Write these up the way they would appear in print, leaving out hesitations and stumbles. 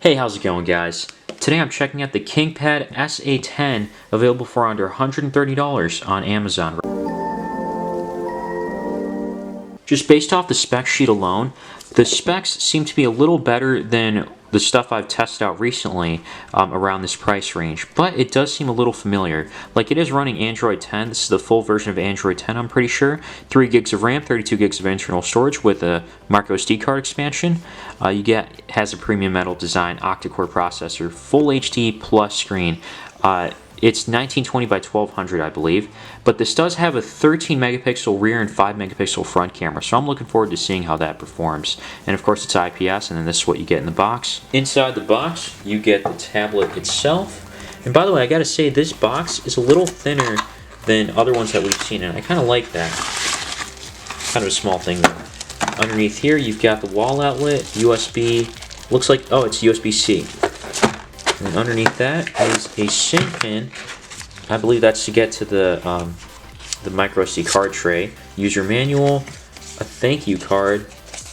Hey, how's it going, guys? Today I'm checking out the Kingpad SA10, available for under $130 on Amazon. Just based off the spec sheet alone, the specs seem to be a little better than the stuff I've tested out recently around this price range, but it does seem a little familiar. Like, it is running Android 10. This is the full version of Android 10, I'm pretty sure. 3 gigs of RAM, 32 gigs of internal storage with a micro SD card expansion. Has a premium metal design, Octa-Core processor, full HD plus screen. It's 1920 by 1200, I believe, but this does have a 13 megapixel rear and 5 megapixel front camera, so I'm looking forward to seeing how that performs. And of course it's IPS, and then this is what you get in the box. Inside the box, you get the tablet itself. And by the way, I gotta say, this box is a little thinner than other ones that we've seen, and I kind of like that. Kind of a small thing there. Underneath here, you've got the wall outlet, USB, looks like, oh, it's USB-C. And then underneath that is a SIM pin. I believe that's to get to the micro SD card tray. User manual, a thank you card,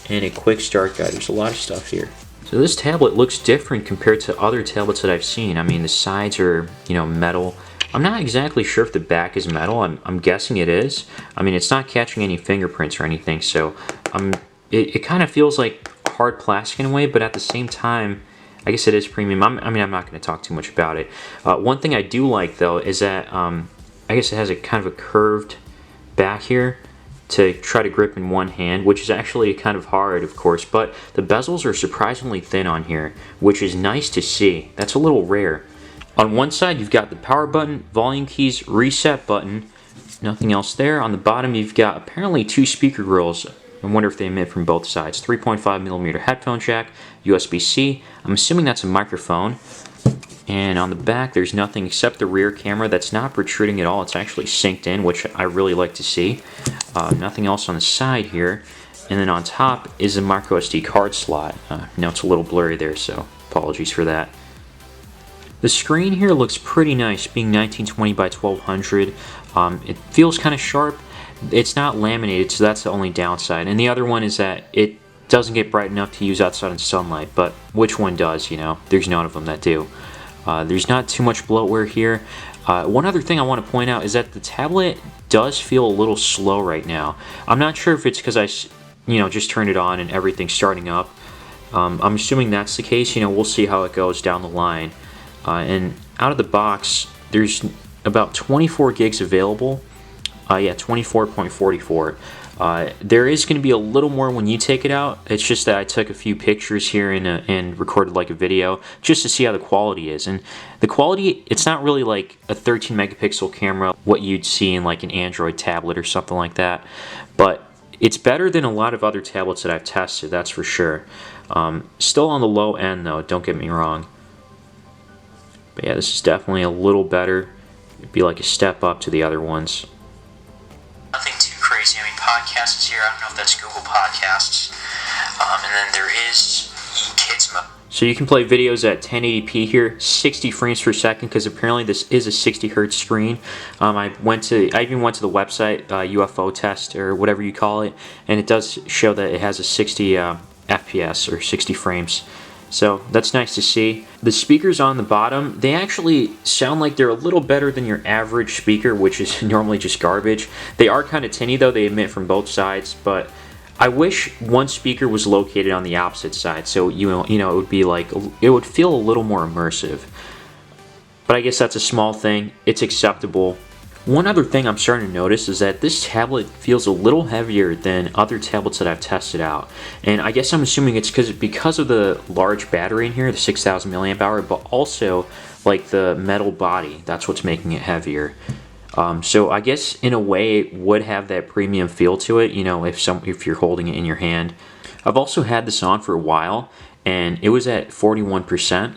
and a quick start guide. There's a lot of stuff here. So this tablet looks different compared to other tablets that I've seen. I mean, the sides are, metal. I'm not exactly sure if the back is metal. I'm guessing it is. I mean, it's not catching any fingerprints or anything, so it kind of feels like hard plastic in a way, but at the same time, I guess it is premium. I'm not going to talk too much about it. One thing I do like, though, is that I guess it has a kind of a curved back here to try to grip in one hand, which is actually kind of hard, of course, but the bezels are surprisingly thin on here, which is nice to see. That's a little rare. On one side, you've got the power button, volume keys, reset button, nothing else there. On the bottom, you've got apparently 2 speaker grills. I wonder if they emit from both sides. 3.5mm headphone jack, USB-C. I'm assuming that's a microphone. And on the back, there's nothing except the rear camera that's not protruding at all. It's actually synced in, which I really like to see. Nothing else on the side here. And then on top is a micro SD card slot. Now it's a little blurry there, so apologies for that. The screen here looks pretty nice, being 1920 by 1200. It feels kind of sharp. It's not laminated, so that's the only downside. And the other one is that it doesn't get bright enough to use outside in sunlight, but which one does, There's none of them that do. There's not too much bloatware here. One other thing I want to point out is that the tablet does feel a little slow right now. I'm not sure if it's because I, just turned it on and everything's starting up. I'm assuming that's the case. We'll see how it goes down the line. And out of the box, there's about 24 gigs available. 24.44. There is going to be a little more when you take it out. It's just that I took a few pictures here and recorded like a video just to see how the quality is. And the quality, it's not really like a 13 megapixel camera, what you'd see in like an Android tablet or something like that. But it's better than a lot of other tablets that I've tested, that's for sure. Still on the low end though, don't get me wrong. But yeah, this is definitely a little better. It'd be like a step up to the other ones. Nothing too crazy. I mean, podcasts is here. I don't know if that's Google Podcasts. And then there is Kids Mode. So you can play videos at 1080p here, 60 frames per second, because apparently this is a 60 hertz screen. I even went to the website, UFO test or whatever you call it, and it does show that it has a 60 FPS or 60 frames. So that's nice to see. The speakers on the bottom, they actually sound like they're a little better than your average speaker, which is normally just garbage. They are kind of tinny though, they emit from both sides, but I wish one speaker was located on the opposite side, so it would be like, it would feel a little more immersive. But I guess that's a small thing, it's acceptable. One other thing I'm starting to notice is that this tablet feels a little heavier than other tablets that I've tested out. And I guess I'm assuming it's because of the large battery in here, the 6,000 milliamp hour, but also like the metal body. That's what's making it heavier. So I guess in a way it would have that premium feel to it, if you're holding it in your hand. I've also had this on for a while, and it was at 41%.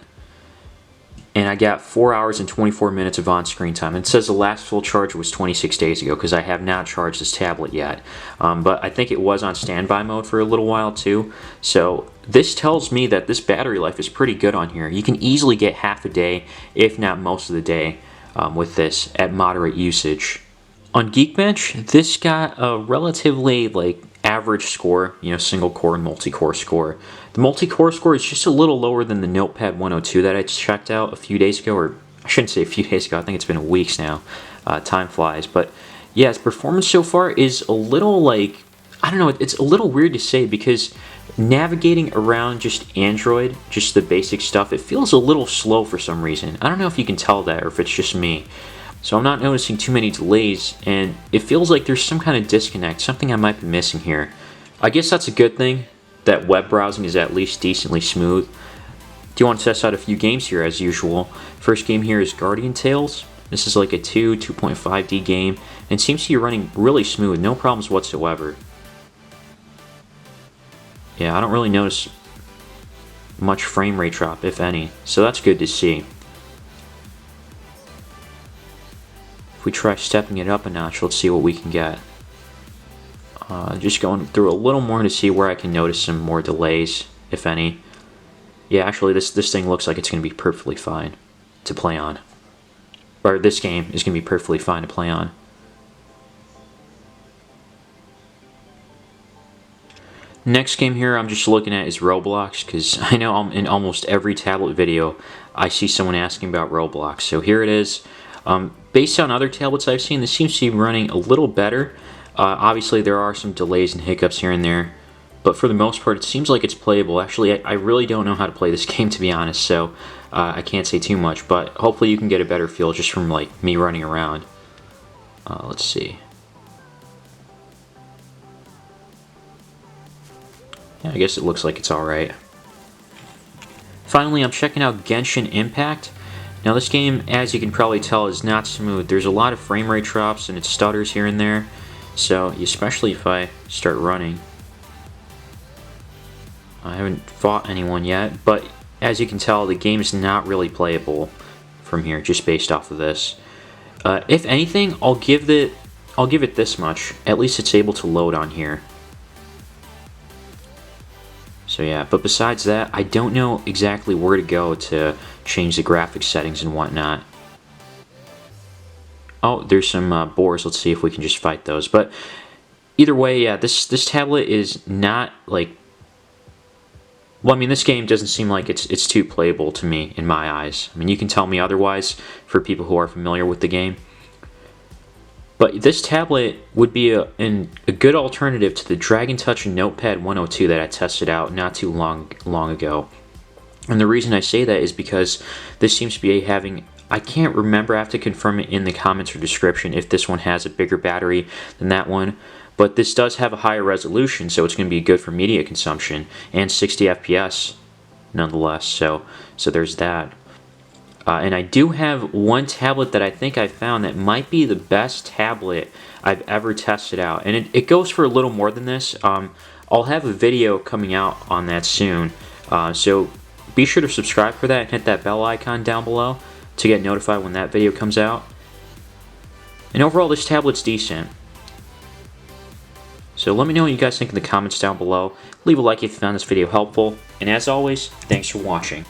And I got 4 hours and 24 minutes of on-screen time. It says the last full charge was 26 days ago because I have not charged this tablet yet. But I think it was on standby mode for a little while too. So this tells me that this battery life is pretty good on here. You can easily get half a day, if not most of the day, with this at moderate usage. On Geekbench, this got a relatively average score, you know, single core and multi-core score. The multi-core score is just a little lower than the Notepad 102 that I checked out a few days ago, or I shouldn't say a few days ago, I think it's been weeks now. Time flies. But yeah, its performance so far is a little like, I don't know, it's a little weird to say because navigating around just Android, just the basic stuff, it feels a little slow for some reason. I don't know if you can tell that or if it's just me. So I'm not noticing too many delays, and it feels like there's some kind of disconnect, something I might be missing here. I guess that's a good thing, that web browsing is at least decently smooth. Do you want to test out a few games here as usual? First game here is Guardian Tales. This is like a 2.5D game, and seems to be running really smooth, no problems whatsoever. Yeah, I don't really notice much frame rate drop, if any, so that's good to see. If we try stepping it up a notch, let's see what we can get. Just going through a little more to see where I can notice some more delays, if any. Yeah, actually this thing looks like it's going to be perfectly fine to play on. Or this game is going to be perfectly fine to play on. Next game here I'm just looking at is Roblox, because I know in almost every tablet video I see someone asking about Roblox. So here it is. Based on other tablets I've seen, this seems to be running a little better. Obviously there are some delays and hiccups here and there, but for the most part it seems like it's playable. Actually, I really don't know how to play this game, to be honest, so I can't say too much, but hopefully you can get a better feel just from like me running around. Let's see. Yeah, I guess it looks like it's alright. Finally, I'm checking out Genshin Impact. Now this game, as you can probably tell, is not smooth. There's a lot of frame rate drops and it stutters here and there. So, especially if I start running. I haven't fought anyone yet, but as you can tell, the game is not really playable from here, just based off of this. If anything, I'll give it this much. At least it's able to load on here. So yeah, but besides that, I don't know exactly where to go to change the graphics settings and whatnot. Oh, there's some boars. Let's see if we can just fight those. But either way, yeah, this tablet is not like... Well, I mean, this game doesn't seem like it's too playable to me in my eyes. I mean, you can tell me otherwise for people who are familiar with the game. But this tablet would be a good alternative to the Dragon Touch Notepad 102 that I tested out not too long ago. And the reason I say that is because this seems to be having... I can't remember, I have to confirm it in the comments or description if this one has a bigger battery than that one. But this does have a higher resolution, so it's going to be good for media consumption. And 60 FPS, nonetheless, so there's that. And I do have one tablet that I think I found that might be the best tablet I've ever tested out. And it goes for a little more than this. I'll have a video coming out on that soon. So be sure to subscribe for that and hit that bell icon down below to get notified when that video comes out. And overall, this tablet's decent. So let me know what you guys think in the comments down below. Leave a like if you found this video helpful. And as always, thanks for watching.